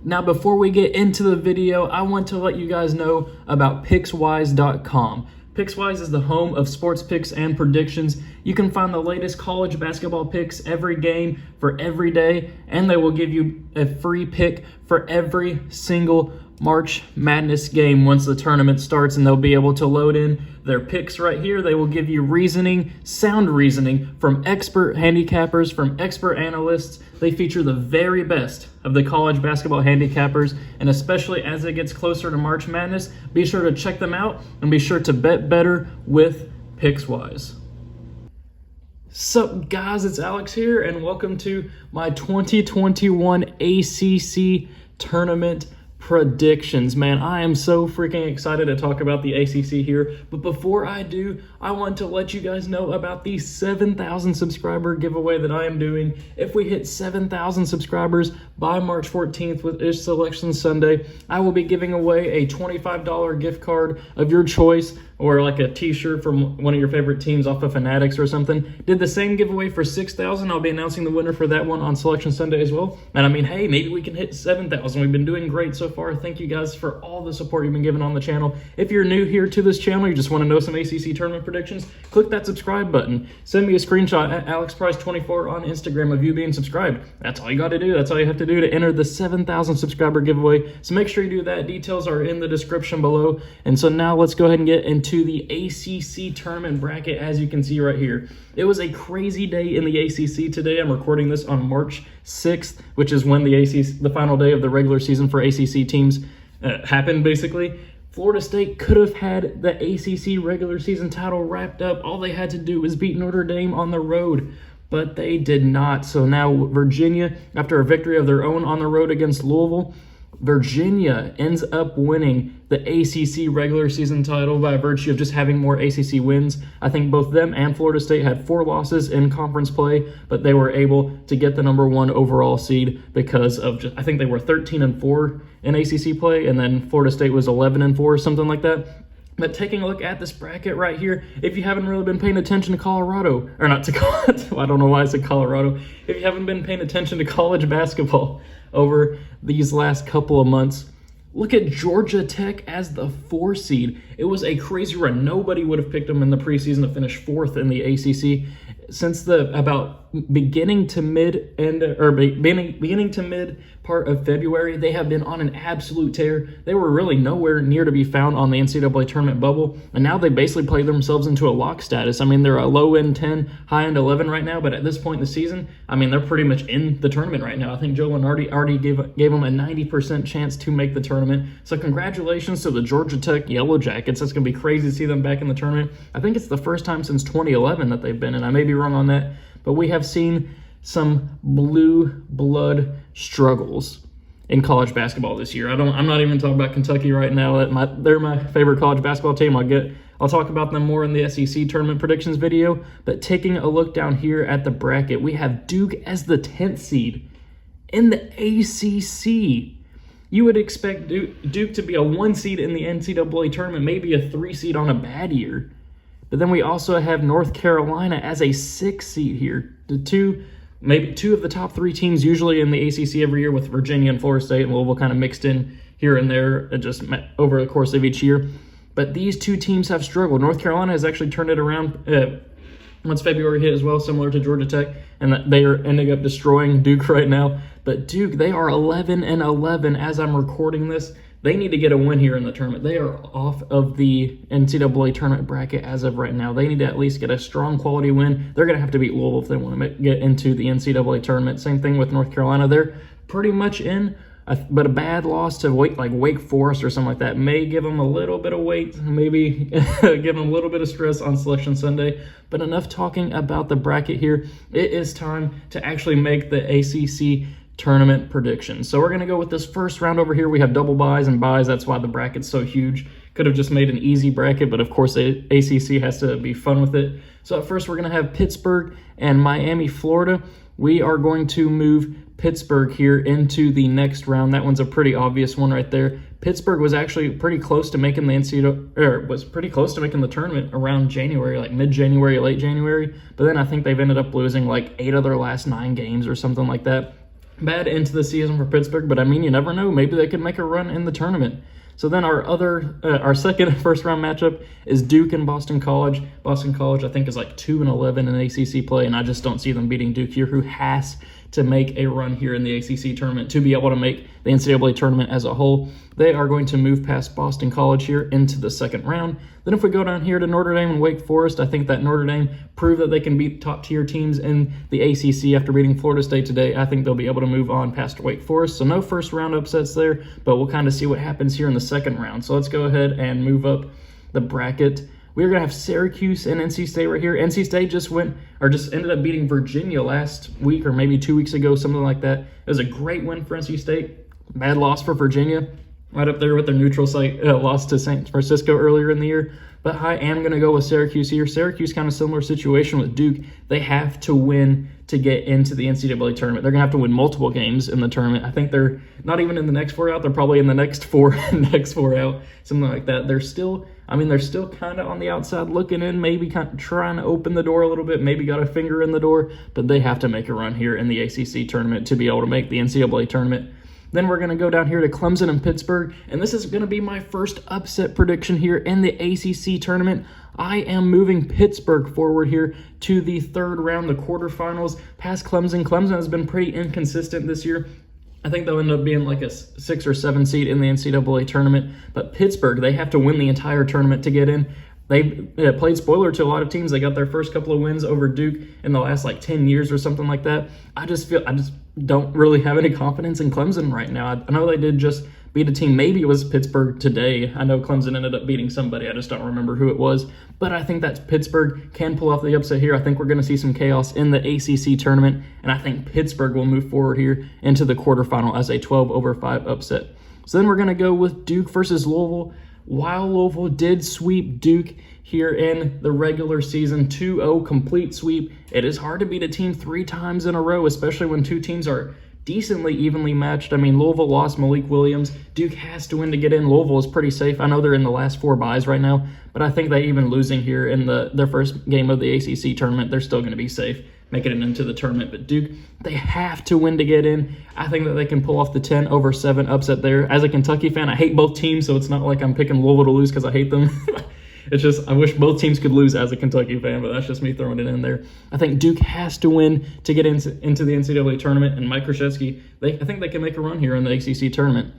Now, before we get into the video, I want to let you guys know about Pickswise.com. Pickswise is the home of sports picks and predictions. You can find the latest college basketball picks every game for every day, and they will give you a free pick for every single March Madness game once the tournament starts, and they'll be able to load in their picks right here. They will give you reasoning, sound reasoning from expert handicappers, from expert analysts. They feature the very best of the college basketball handicappers, and especially as it gets closer to March Madness, be sure to check them out and be sure to bet better with Pickswise. Sup guys, it's Alex here, and welcome to my 2021 ACC Tournament Predictions. Man, I am so freaking excited to talk about the ACC here, but before I do, I want to let you guys know about the 7,000 subscriber giveaway that I am doing. If we hit 7,000 subscribers by March 14th with Ish Selection Sunday, I will be giving away a $25 gift card of your choice, or like a t-shirt from one of your favorite teams off of Fanatics or something. Did the same giveaway for 6,000. I'll be announcing the winner for that one on Selection Sunday as well. And I mean, hey, maybe we can hit 7,000. We've been doing great so far. Thank you guys for all the support you've been giving on the channel. If you're new here to this channel, you just want to know some ACC tournament predictions, click that subscribe button. Send me a screenshot at AlexPrice24 on Instagram of you being subscribed. That's all you got to do. That's all you have to do to enter the 7,000 subscriber giveaway. So make sure you do that. Details are in the description below. And so now let's go ahead and get into the ACC tournament bracket. As you can see right here, it was a crazy day in the ACC today. I'm recording this on March 6th, which is when the final day of the regular season for ACC teams happened, basically. Florida State could have had the ACC regular season title wrapped up. All they had to do was beat Notre Dame on the road, but they did not. So now Virginia, after a victory of their own on the road against Louisville, Virginia ends up winning the ACC regular season title by virtue of just having more ACC wins. I think both them and Florida State had 4 losses in conference play, but they were able to get the #1 overall seed because of I think they were 13-4 in ACC play, and then Florida State was 11-4, something like that. But taking a look at this bracket right here, if you haven't really been paying attention to Colorado, or not to I don't know why I said Colorado. If you haven't been paying attention to college basketball over these last couple of months, look at Georgia Tech as the 4 seed. It was a crazy run. Nobody would have picked them in the preseason to finish 4th in the ACC. Since beginning to mid part of February, they have been on an absolute tear. They were really nowhere near to be found on the NCAA tournament bubble, and now they basically played themselves into a lock status. I mean, they're a low-end 10, high-end 11 right now, but at this point in the season, I mean, they're pretty much in the tournament right now. I think Joe Lunardi already gave them a 90% chance to make the tournament. So congratulations to the Georgia Tech Yellow Jackets. It's going to be crazy to see them back in the tournament. I think it's the first time since 2011 that they've been in. I may be wrong on that, but we have seen some blue blood struggles in college basketball this year. I'm not even talking about Kentucky right now. They're my favorite college basketball team. I'll talk about them more in the SEC tournament predictions video. But taking a look down here at the bracket, we have Duke as the 10th seed in the ACC. You would expect Duke to be a 1 seed in the NCAA tournament, maybe a 3 seed on a bad year. But then we also have North Carolina as a 6 seed here. Maybe two of the top 3 teams usually in the ACC every year, with Virginia and Florida State and Louisville kind of mixed in here and there just over the course of each year. But these 2 teams have struggled. North Carolina has actually turned it around once February hit as well, similar to Georgia Tech, and they are ending up destroying Duke right now. But Duke, they are 11-11 as I'm recording this. They need to get a win here in the tournament. They are off of the NCAA tournament bracket as of right now. They need to at least get a strong quality win. They're going to have to beat Louisville if they want to get into the NCAA tournament. Same thing with North Carolina. They're pretty much in, but a bad loss to Wake Forest or something like that may give them a little bit of weight, maybe give them a little bit of stress on Selection Sunday. But enough talking about the bracket here. It is time to actually make the ACC tournament predictions. So we're going to go with this first round over here. We have double buys and buys. That's why the bracket's so huge. Could have just made an easy bracket, but of course the ACC has to be fun with it. So at first we're going to have Pittsburgh and Miami, Florida. We are going to move Pittsburgh here into the next round. That one's a pretty obvious one right there. Pittsburgh was actually pretty close to making the was pretty close to making the tournament around January, like mid-January, late January. But then I think they've ended up losing like 8 of their last 9 games or something like that. bad into the season for Pittsburgh, but I mean, you never know. Maybe they could make a run in the tournament. So then our second first round matchup is Duke and Boston College. Boston College, I think, is like 2-11 in ACC play, and I just don't see them beating Duke here, who has to make a run here in the ACC tournament to be able to make the NCAA tournament as a whole. They are going to move past Boston College here into the second round. Then if we go down here to Notre Dame and Wake Forest, I think that Notre Dame proved that they can beat top-tier teams in the ACC after beating Florida State today. I think they'll be able to move on past Wake Forest. So no first-round upsets there, but we'll kind of see what happens here in the second round. So let's go ahead and move up the bracket. We're going to have Syracuse and NC State right here. NC State just ended up beating Virginia last week or maybe 2 weeks ago, something like that. It was a great win for NC State. Bad loss for Virginia. Right up there with their neutral site loss to San Francisco earlier in the year. But I am going to go with Syracuse here. Syracuse, kind of similar situation with Duke. They have to win to get into the NCAA tournament. They're going to have to win multiple games in the tournament. I think they're not even in the next four out. They're probably in the next four out, something like that. They're still kind of on the outside looking in, maybe kind of trying to open the door a little bit, maybe got a finger in the door, but they have to make a run here in the ACC tournament to be able to make the NCAA tournament. Then we're going to go down here to Clemson and Pittsburgh, and this is going to be my first upset prediction here in the ACC tournament. I am moving Pittsburgh forward here to the third round, the quarterfinals, past Clemson. Clemson has been pretty inconsistent this year. I think they'll end up being like a 6 or 7 seed in the NCAA tournament, but Pittsburgh, they have to win the entire tournament to get in. They played spoiler to a lot of teams. They got their first couple of wins over Duke in the last like 10 years or something like that. I just don't really have any confidence in Clemson right now. I know they did just beat a team. Maybe it was Pittsburgh today. I know Clemson ended up beating somebody. I just don't remember who it was. But I think that Pittsburgh can pull off the upset here. I think we're going to see some chaos in the ACC tournament, and I think Pittsburgh will move forward here into the quarterfinal as a 12-5 upset. So then we're going to go with Duke versus Louisville. While Louisville did sweep Duke here in the regular season, 2-0 complete sweep, it is hard to beat a team 3 times in a row, especially when two teams are decently evenly matched. I mean, Louisville lost Malik Williams. Duke has to win to get in. Louisville is pretty safe. I know they're in the last 4 byes right now, but I think that even losing here in their first game of the ACC tournament, they're still going to be safe, making it into the tournament. But Duke, they have to win to get in. I think that they can pull off the 10-7 upset there. As a Kentucky fan, I hate both teams, so it's not like I'm picking Louisville to lose because I hate them. It's just I wish both teams could lose as a Kentucky fan, but that's just me throwing it in there. I think Duke has to win to get into the NCAA tournament, and Mike Krzyzewski, I think they can make a run here in the ACC tournament.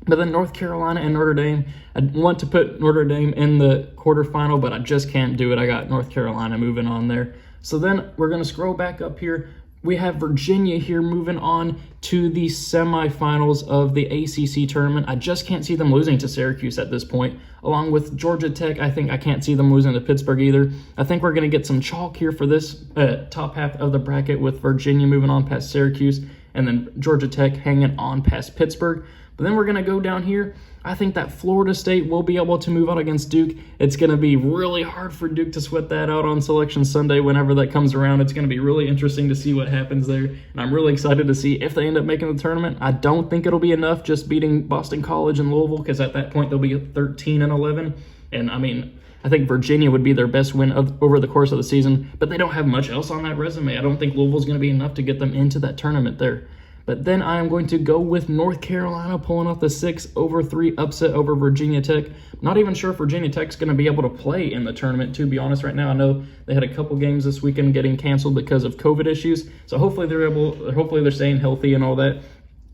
But then North Carolina and Notre Dame, I want to put Notre Dame in the quarterfinal, but I just can't do it. I got North Carolina moving on there. So then we're going to scroll back up here. We have Virginia here moving on to the semifinals of the ACC tournament. I just can't see them losing to Syracuse at this point. Along with Georgia Tech, I can't see them losing to Pittsburgh either. I think we're going to get some chalk here for this top half of the bracket with Virginia moving on past Syracuse and then Georgia Tech hanging on past Pittsburgh. But then we're going to go down here. I think that Florida State will be able to move on against Duke. It's going to be really hard for Duke to sweat that out on Selection Sunday whenever that comes around. It's going to be really interesting to see what happens there. And I'm really excited to see if they end up making the tournament. I don't think it'll be enough just beating Boston College and Louisville, because at that point they'll be 13-11. And I mean, I think Virginia would be their best win over the course of the season, but they don't have much else on that resume. I don't think Louisville's going to be enough to get them into that tournament there. But then I am going to go with North Carolina pulling off the 6-3 upset over Virginia Tech. Not even sure if Virginia Tech's going to be able to play in the tournament, to be honest right now. I know they had a couple games this weekend getting canceled because of COVID issues. So hopefully they're staying healthy and all that.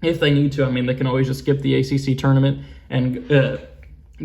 If they need to, I mean, they can always just skip the ACC tournament and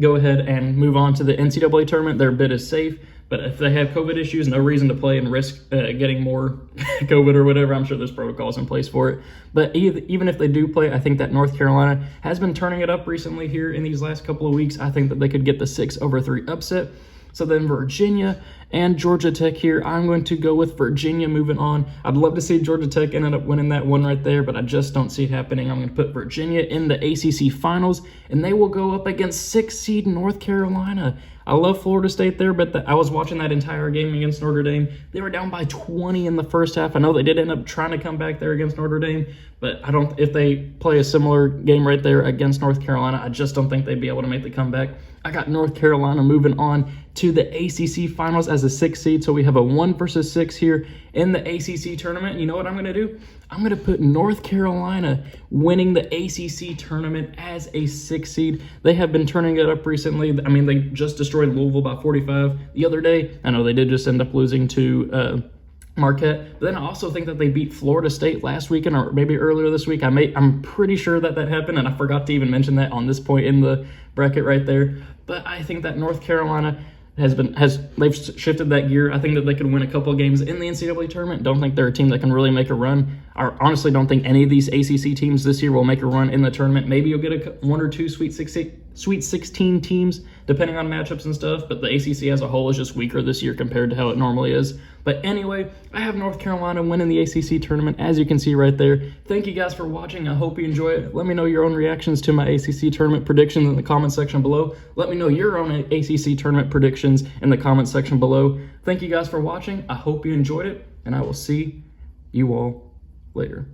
go ahead and move on to the NCAA tournament. Their bid is safe. But if they have COVID issues, no reason to play and risk getting more COVID or whatever. I'm sure there's protocols in place for it. But even if they do play, I think that North Carolina has been turning it up recently here in these last couple of weeks. I think that they could get the 6-3 upset. So then Virginia and Georgia Tech here. I'm going to go with Virginia moving on. I'd love to see Georgia Tech ended up winning that one right there, but I just don't see it happening. I'm going to put Virginia in the ACC finals, and they will go up against 6-seed North Carolina. I love Florida State there, but I was watching that entire game against Notre Dame. They were down by 20 in the first half. I know they did end up trying to come back there against Notre Dame, but if they play a similar game right there against North Carolina, I just don't think they'd be able to make the comeback. I got North Carolina moving on to the ACC finals as as a 6 seed, so we have a 1 versus 6 here in the ACC tournament. You know what I'm going to do? I'm going to put North Carolina winning the ACC tournament as a 6 seed. They have been turning it up recently. I mean, they just destroyed Louisville by 45 the other day. I know they did just end up losing to Marquette, but then I also think that they beat Florida State last weekend, or maybe earlier this week. I'm pretty sure that happened, and I forgot to even mention that on this point in the bracket right there. But I think that North Carolina they've shifted that gear. I think that they could win a couple of games in the NCAA tournament. Don't think they're a team that can really make a run. I honestly don't think any of these ACC teams this year will make a run in the tournament. Maybe you'll get one or two Sweet 16 teams, depending on matchups and stuff, but the ACC as a whole is just weaker this year compared to how it normally is. But anyway, I have North Carolina winning the ACC tournament, as you can see right there. Thank you guys for watching. I hope you enjoy it. Let me know your own reactions to my ACC tournament predictions in the comment section below. Let me know your own ACC tournament predictions in the comment section below. Thank you guys for watching. I hope you enjoyed it, and I will see you all later.